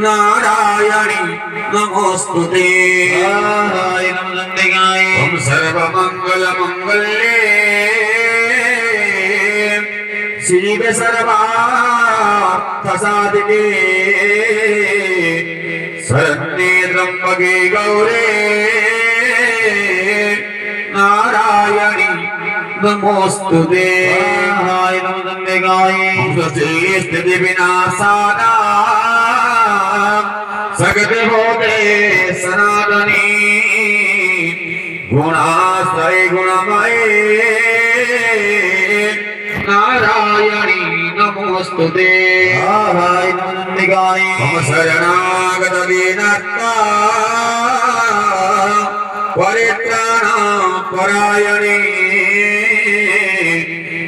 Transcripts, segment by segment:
नारायणी नमोस्तुते ओम सर्वमंगल मंगल्ये शिवे सर्वार्थ साधिके शरण्ये त्र्यंबके गौरे नारायणी नमोस्तुते स्थिति विनाशाना सगत भोगे सनातनी गुणाश्रय गुणमये नारायणी नमोस्तुते मम शरणागत दीनता परित्राणां परायणे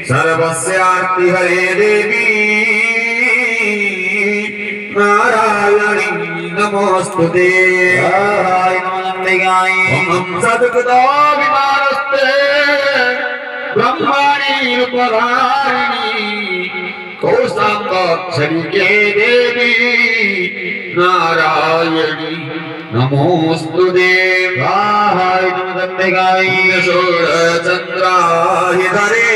सर्वस्यार्ति हरे देवी नारायणी नमोस्तुते ओम सद्गुणाभिमानस्ते ब्रह्मणि रूपधारिणी कौशाम्बाक्षरिके देवी नारायणी नमोस्तुते षोडचन्द्राहिधरे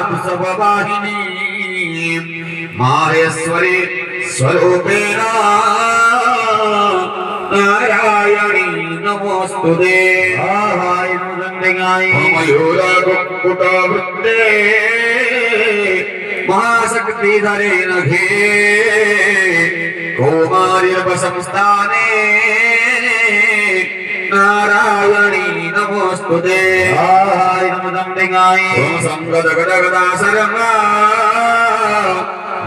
महापुष्पवाहिनी माहेश्वरी स्वरूपेण नारायणी नमोस्तुते मयूरकुक्कुटवृत्ते महाशक्तिधरे नघे कौमार्यपसंस्थाने नारायणी नमोस्तुते संगदगदगदाशरमा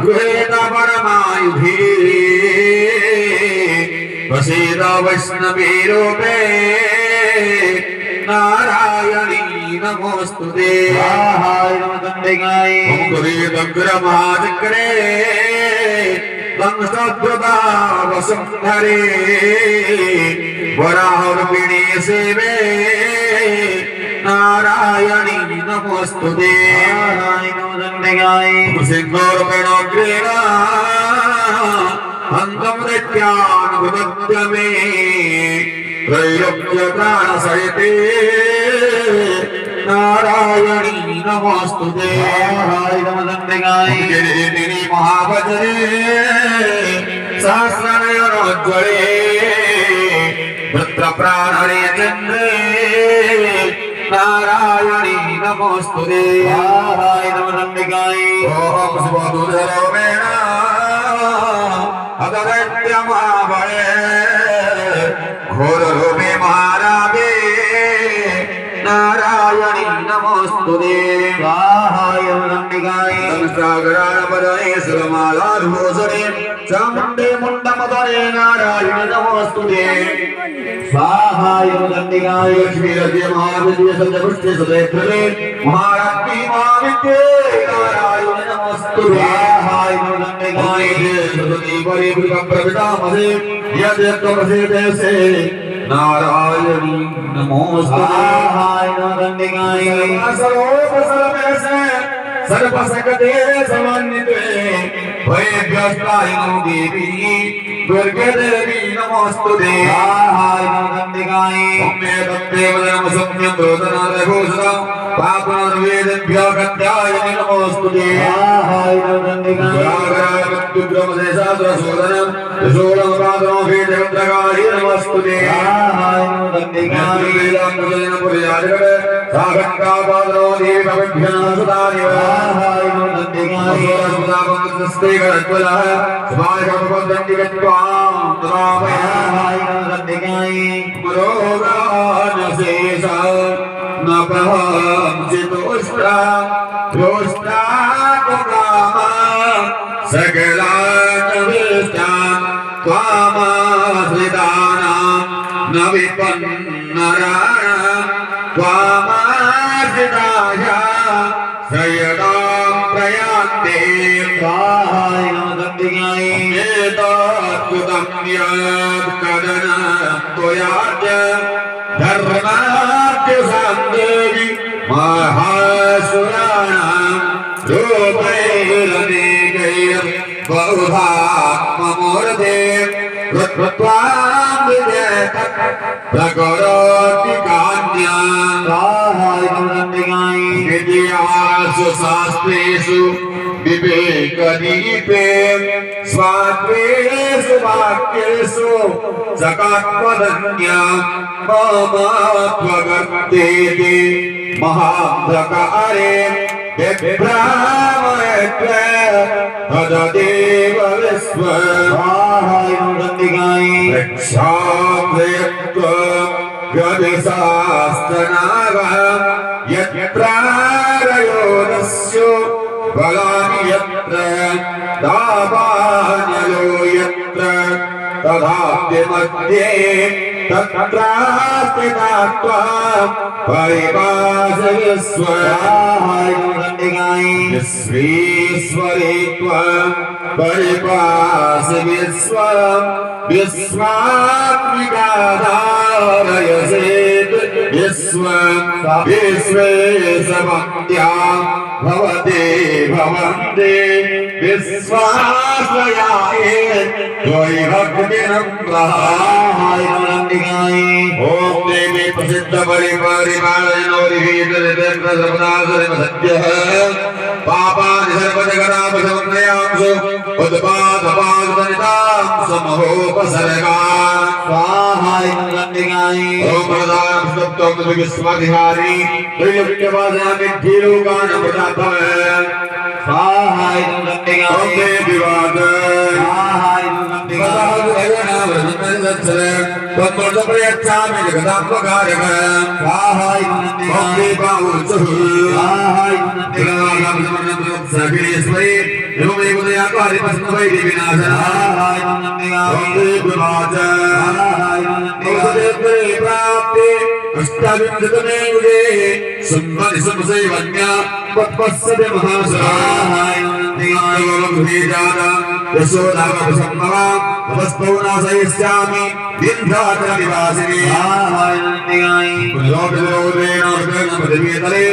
गृहेत परमायुधि प्रसीद वैष्णवी रूपे नारायणी नमोस्तुते महाचक्रे लंसद्वता वसुंधरे वराहरूपिणी सेवे नारायणी नमोस्तुते सिंहोरूपेणोग्रेण हन्तं दैत्यानुगुणद्यमे त्रैलोक्य प्राणसहिते नारायणी नमोस्तुते गिरिगिरि महावज्रे सहस्रनयनोज्ज्वले वृत्रप्राणने चन्द्रे नारायणी नमोस्तुते ओम शिवदूतरूपेण अगदैत्यमाबले घोररूपे महारावे नारायणी नमोस्तुते सागराणपदने सुरमालाधूषणे चामुण्डे मुण्डमदने नारायणी नमोस्तुते लक्ष्मीरथे महाविद्ये सत्यपुष्टे सदैत्रे महारत्नी महाविद्ये नारायणी नमोस्तुते सरस्वती परिवृतप्रपितामहे यद्यत्वप्रसीदे से नारायणी नमोस्तुते सर्वसकते समन्विते भयभ्यस्तायिनो देवी दुर्गे देवी नमोस्तुते ओमे तत्ते वदनम सत्यं रोदनादघोषणं पापनर्वेदेभ्यो गत्यायिनि नमोस्तुते जागरावत्तुग्रमदेशासुरशोदनं त्रिशूलमपादनो भेदवत्रगाहि नमोस्तुते वेदान्तजनपुरयाजगत साघट्टापादनो देवी भविभ्यः सुदादेव असुरसुदापन्दस्ते गणज्वलः स्वायकपदण्डिकत्वां मरोगानशेषा न प्रहंसितोष्टा योष्टाकुकामा सकलानवेष्टां त्वामाश्रितानां न विपन्नराणां त्वामाश्रिताय शयनां प्रयान्ते एतत्कृतं यत्कदन त्वयाच धर्माद्यसान्देवि महासुराणां रूपैरनेकैः बहुधात्ममूर्ते कृत्वां विजयतः प्रकरोति कान्यान् विद्यासु शास्त्रेषु विवेकदीपे स्वात्मेषु वाक्येषु जगत्पदन्या ममात्वगर्तेति महान्धकारे विभ्रामयत्व तदेव विश्वक्षात्रयत्व गदिशास्तनागः यत्रारयोनस्यो बलानि यत्र दावानलो यत्र तथाप्य मध्ये तत्रास्ति नात्वा विश्वेश्वरे त्वं परिपासि विश्वं विश्वात्मिकाधारयसेत् विश्वं विश्वेशवन्त्या भवते भवन्ते विश्वाश्रयाये त्वयि भक्तिनम्रः ओम देवी प्रसिद्ध परिवारिमालयनोरिवीतरितर्कसर्वनाशरिमसत्यः पापानि सर्वजगदापशमन्त्रयांसु उद्पादपादनितां समहोपसर्गान् ओम प्रदानं स्तुत्वं विश्वाधिहारी त्रिलोक्यवासामि धीरोगानमृताभव ओम देवी वाद तत्प्रयच्छामि जगदात्मकारक भक्ति बाहुचुः सखिलेश्वरी एवमेव दयाकारी पस्मवै विनाशनः प्राप्ति अष्टाविंशतमे युगे सुम्बनि सुमसैवन्या पद्मस्य महासहाय यशोदावसम्भवा तपस्पौनाशयिष्यामि विन्ध्याचलनिवासिनी पुनरोपितरोदेनोर्गणपतिवेतले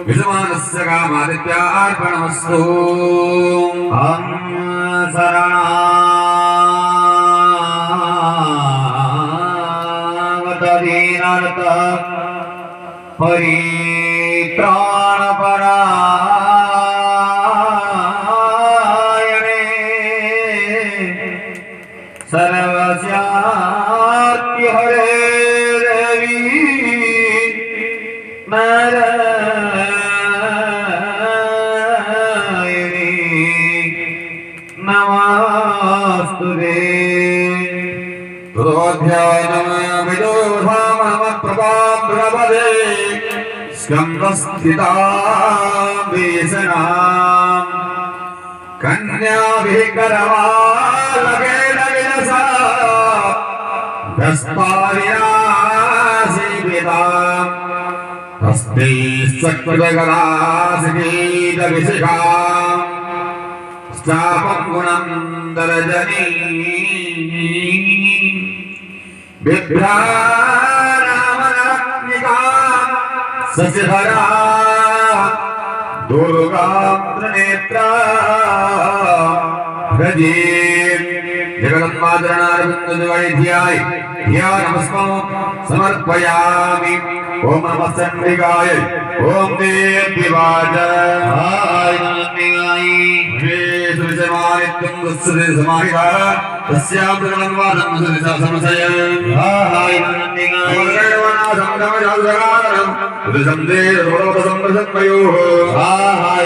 विषमानस्य कामादित्यार्पणमस्तु शरणागतदीनार्थ परित्राणपरायणे सर्वस्यार्ति हरे देवी नारायणी नमस्तुते प्रभाप्रभवे स्कन्धस्थितां वेशनाम् कन्याभिः करवालकेन विलसा दस्तार्यासीविताम् तस्मै सकृतगलासिगीतविशिखाम् सापं गुणं दर्जनी बिभ्राणामनरत्निका सचिहरा दुर्गा त्रिनेत्रा भजे जगन्मातरणारविन्दद्वैध्याय ध्यानमस्मौ समर्पयामि ओम नमः चण्डिकाय ओम देव्यवाच हाय नमस्तेगाय हे सुरसमानित्यं दुस्सुरे समाहिता तस्यां जगन्मातं सुरसा समसय हाय नमस्तेगाय सर्वणा संगमजागरणं सुरसंदे रोपसंप्रसन्मयोः हाय